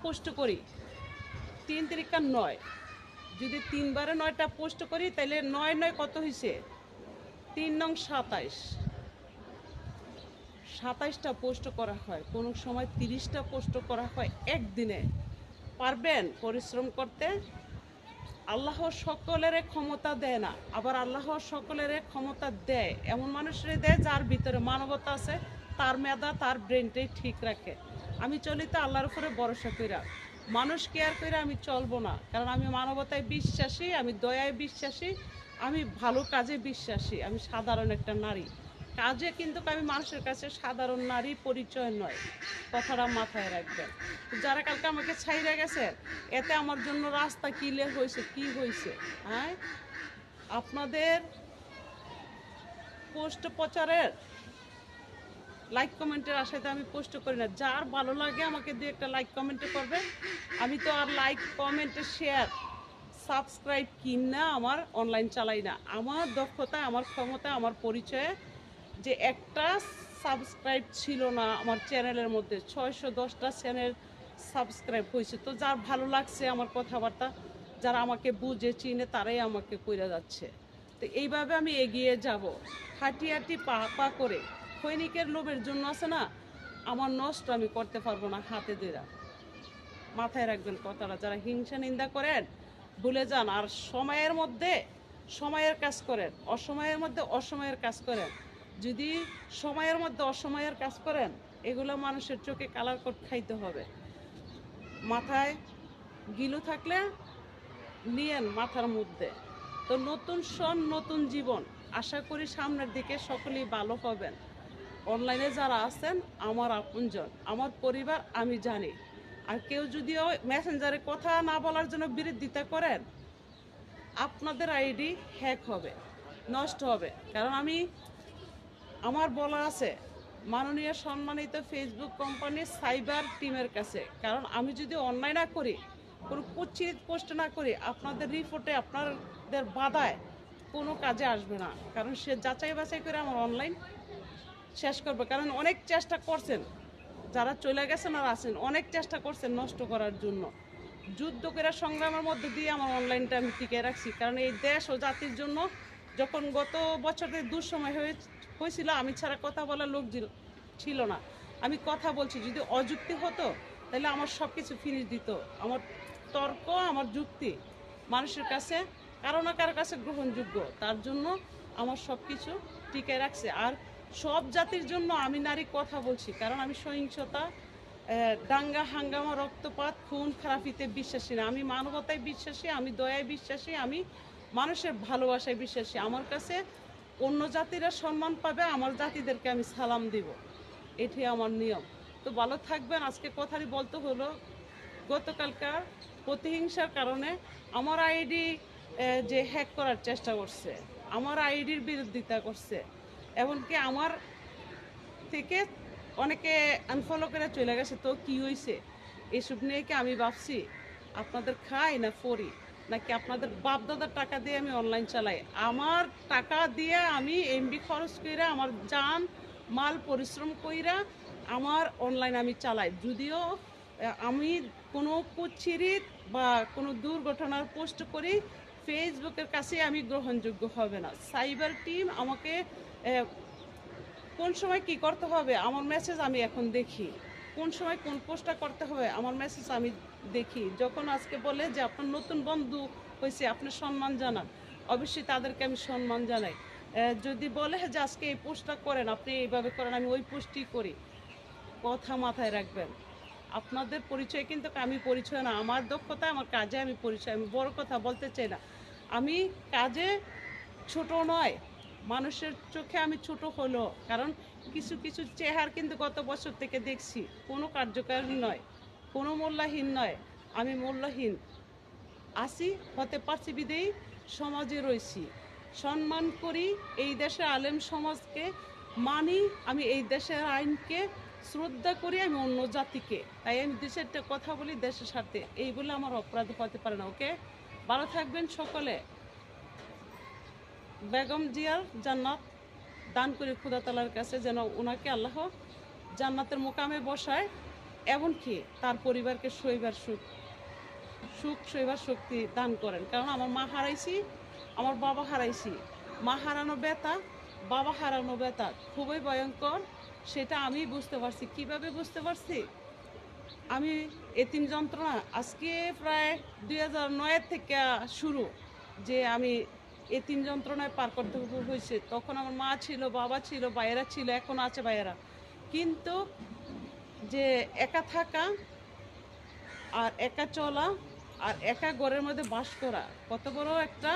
Post করি 3 তারিখা 9, যদি 3বারে 9টা post করি তাহলে 9 9 কত হয়েছে? 3 নং 27, 27টা পোস্ট করা হয়, কোনো সময় 30টা পোস্ট করা হয় একদিনে। পারবেন পরিশ্রম করতে? আল্লাহ সকলের ক্ষমতা দেয় না, আবার আল্লাহ সকলের ক্ষমতা দেয় এমন মানুষের দেয় যার ভিতরে মানবতা আছে, তার মেধা তার ব্রেনটাই ঠিক রাখে। আমি চলি তো আল্লাহর উপরে ভরসা কইরা, মানুষ কেয়ার করে আমি চলবো না, কারণ আমি মানবতায় বিশ্বাসী, আমি দয়ায় বিশ্বাসী, আমি ভালো কাজে বিশ্বাসী, আমি সাধারণ একটা নারী। কাজে কিন্তু আমি মানুষের কাছে সাধারণ নারী পরিচয় নয়, কথাটা মাথায় রাখবেন। যারা কালকে আমাকে ছাইরা গেছে, এতে আমার জন্য রাস্তা ক্লিয়ার হয়েছে, কি হয়েছে? হ্যাঁ, আপনাদের পোস্ট প্রচারের লাইক কমেন্টের আশাতে আমি পোস্ট করি না। যার ভালো লাগে আমাকে দিয়ে একটা লাইক কমেন্টে করবেন। আমি তো আর লাইক কমেন্টে শেয়ার সাবস্ক্রাইব কিনা আমার অনলাইন চালাই না। আমার দক্ষতা, আমার ক্ষমতা, আমার পরিচয়ে যে একটা সাবস্ক্রাইব ছিল না আমার চ্যানেলের মধ্যে, 610টা চ্যানেল সাবস্ক্রাইব হয়েছে। তো যার ভালো লাগছে আমার কথাবার্তা, যারা আমাকে বুঝে চিনে, তারাই আমাকে কইরা যাচ্ছে। তো এইভাবে আমি এগিয়ে যাব, হাঁটি হাঁটি পা পা করে। সৈনিকের লোভের জন্য আছে না, আমার নষ্ট আমি করতে পারবো না হাতে ধরা। মাথায় রাখবেন কথাটা। যারা হিংসা নিন্দা করেন ভুলে যান, আর সময়ের মধ্যে সময়ের কাজ করেন, অসময়ের মধ্যে অসময়ের কাজ করেন। যদি সময়ের মধ্যে অসময়ের কাজ করেন, এগুলো মানুষের চোখে কালার কোট খাইতে হবে। মাথায় গিলু থাকলে নিয়েন মাথার মধ্যে। তো নতুন সন নতুন জীবন, আশা করি সামনের দিকে সকলেই ভালো হবেন। অনলাইনে যারা আছেন আমার আপনজন, আমার পরিবার, আমি জানি। আর কেউ যদিও মেসেঞ্জারে কথা না বলার জন্য বিরোধিতা করেন, আপনাদের আইডি হ্যাক হবে, নষ্ট হবে। কারণ আমার বলা আছে মাননীয় সম্মানিত ফেসবুক কোম্পানির সাইবার টিমের কাছে, কারণ আমি যদি অনলাইন না করি, কোনো কুচিত পোস্ট না করি, আপনাদের রিপোর্টে আপনাদের বাধায় কোনো কাজে আসবে না। কারণ সে যাচাই বাছাই করে আমার অনলাইন শেষ করবে। কারণ অনেক চেষ্টা করছেন, যারা চলে গেছেন আর আছেন, অনেক চেষ্টা করছেন নষ্ট করার জন্য। যুদ্ধ করে সংগ্রামের মধ্যে দিয়ে আমার অনলাইনটা আমি টিকে রাখছি। কারণ এই দেশ ও জাতির জন্য যখন গত বছরের দুঃসময় হয়েছিল, আমি ছাড়া কথা বলার লোক ছিল না। আমি কথা বলছি, যদি অযুক্তি হতো তাহলে আমার সব কিছু ফিনিশ দিত। আমার তর্ক, আমার যুক্তি মানুষের কাছে কারো না কারো কাছে গ্রহণযোগ্য, তার জন্য আমার সব কিছু টিকে রাখছে। আর সব জাতির জন্য আমি নারী কথা বলছি, কারণ আমি সহিংসতা, দাঙ্গা হাঙ্গামা, রক্তপাত, খুন খারাপিতে বিশ্বাসী না। আমি মানবতায় বিশ্বাসী, আমি দয়ায় বিশ্বাসী, আমি মানুষের ভালোবাসায় বিশ্বাসী। আমার কাছে অন্য জাতিরা সম্মান পাবে, আমার জাতিদেরকে আমি সালাম দিব, এটি আমার নিয়ম। তো ভালো থাকবেন। আজকে কথাটি বলতে হলো, গতকালকার প্রতিহিংসার কারণে আমার আইডি যে হ্যাক করার চেষ্টা করছে, আমার আইডির বিরোধিতা করছে, এমনকি আমার থেকে অনেকে আনফলো করে চলে গেছে। তো কি হয়েছে? এসব নিয়ে কি আমি ভাবছি আপনাদের খাই না ফরি, নাকি আপনাদের বাপদাদার টাকা দিয়ে আমি অনলাইন চালাই? আমার টাকা দিয়ে আমি এমবি খরচ কইরা, আমার জান মাল পরিশ্রম কইরা আমার অনলাইন আমি চালাই। যদিও আমি কোনো কুচ্ছিরিত বা কোনো দুর্ঘটনার পোস্ট করি, ফেসবুকের কাছে আমি গ্রহণযোগ্য হবে না। সাইবার টিম আমাকে কোন সময় কি করতে হবে আমার মেসেজ আমি এখন দেখি, কোন সময় কোন পোস্টটা করতে হবে আমার মেসেজ আমি দেখি। যখন আজকে বলে যে আপনার নতুন বন্ধু হয়েছে, আপনি সম্মান জানান, অবশ্যই তাদেরকে আমি সম্মান জানাই। যদি বলে যে আজকে এই পোস্টটা করেন, আপনি এইভাবে করেন, আমি ওই পোস্টই করি। কথা মাথায় রাখবেন, আপনাদের পরিচয় কিন্তু আমি পরিচয় না, আমার দক্ষতা, আমার কাজে আমি পরিচয়। আমি বড় কথা বলতে চাই না, আমি কাজে ছোট নয়, মানুষের চোখে আমি ছোট হলো। কারণ কিছু কিছু চেহারা কিন্তু গত বছর থেকে দেখছি, কোনো কার্যকারী নয়, কোনো মূল্যহীন নয়। আমি মূল্যহীন আসি, হতে পারছি বিদেই সমাজে রয়েছি, সম্মান করি এই দেশের আলেম সমাজকে, মানি আমি এই দেশের আইনকে, শ্রদ্ধা করি আমি অন্য জাতিকে। তাই আমি দেশের কথা বলি দেশের স্বার্থে, এই বলে আমার অপরাধ হতে পারে না। ওকে, ভালো থাকবেন সকলে। বেগম জিয়ার জান্নাত দান করে খোদা তালার কাছে যেন ওনাকে আল্লাহ জান্নাতের মোকামে বসায়। এমনকি তার পরিবারকে সইবার সুখ সইবার শক্তি দান করেন। কারণ আমার মা হারাইছি, আমার বাবা হারাইছি। মা হারানো ব্যথা, বাবা হারানো ব্যথা খুবই ভয়ঙ্কর। সেটা আমি বুঝতে পারছি। কিভাবে বুঝতে পারছি? আমি এতিম যন্ত্রণা আজকে প্রায় 2009 থেকে শুরু, যে আমি এতিম যন্ত্রণায় পার করতে হয়েছে। তখন আমার মা ছিল, বাবা ছিল, ভাইয়েরা ছিল, এখন আছে ভাইয়েরা। কিন্তু যে একা থাকা আর একা চলা আর একা ঘরের মধ্যে বাস করা কত বড় একটা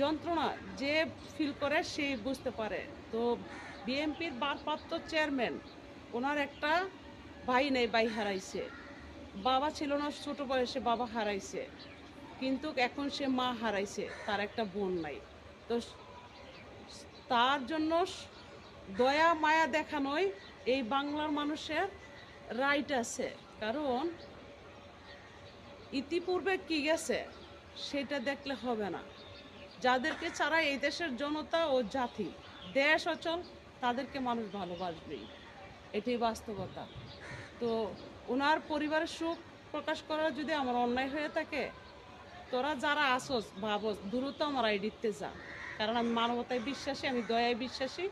যন্ত্রণা, যে ফিল করে সে বুঝতে পারে। তো বিএনপির ভারপ্রাপ্ত চেয়ারম্যান, ওনার একটা ভাই নেই, ভাই হারাইছে। বাবা ছিল না, ছোট বয়সে বাবা হারাইছে। কিন্তু এখন সে মা হারাইছে, তার একটা বোন নাই। তো তার জন্য দয়া মায়া দেখানোই এই বাংলার মানুষের রাইট আছে। কারণ ইতিপূর্বে কি গেছে সেটা দেখলে হবে না। যাদেরকে ছাড়া এই দেশের জনতা ও জাতি, দেশ অচল, তাদেরকে মানুষ ভালোবাসবেই, এটাই বাস্তবতা। তো ওনার পরিবারের সুখ প্রকাশ করা যদি আমার অন্যায় হয়ে থাকে, তোরা যারা আসোস ভাবস দ্রুত আমার আইডিতে যা। কারণ আমি মানবতায় বিশ্বাসী, আমি দয়ায় বিশ্বাসী।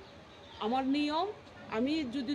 আমার নিয়ম, আমি যদি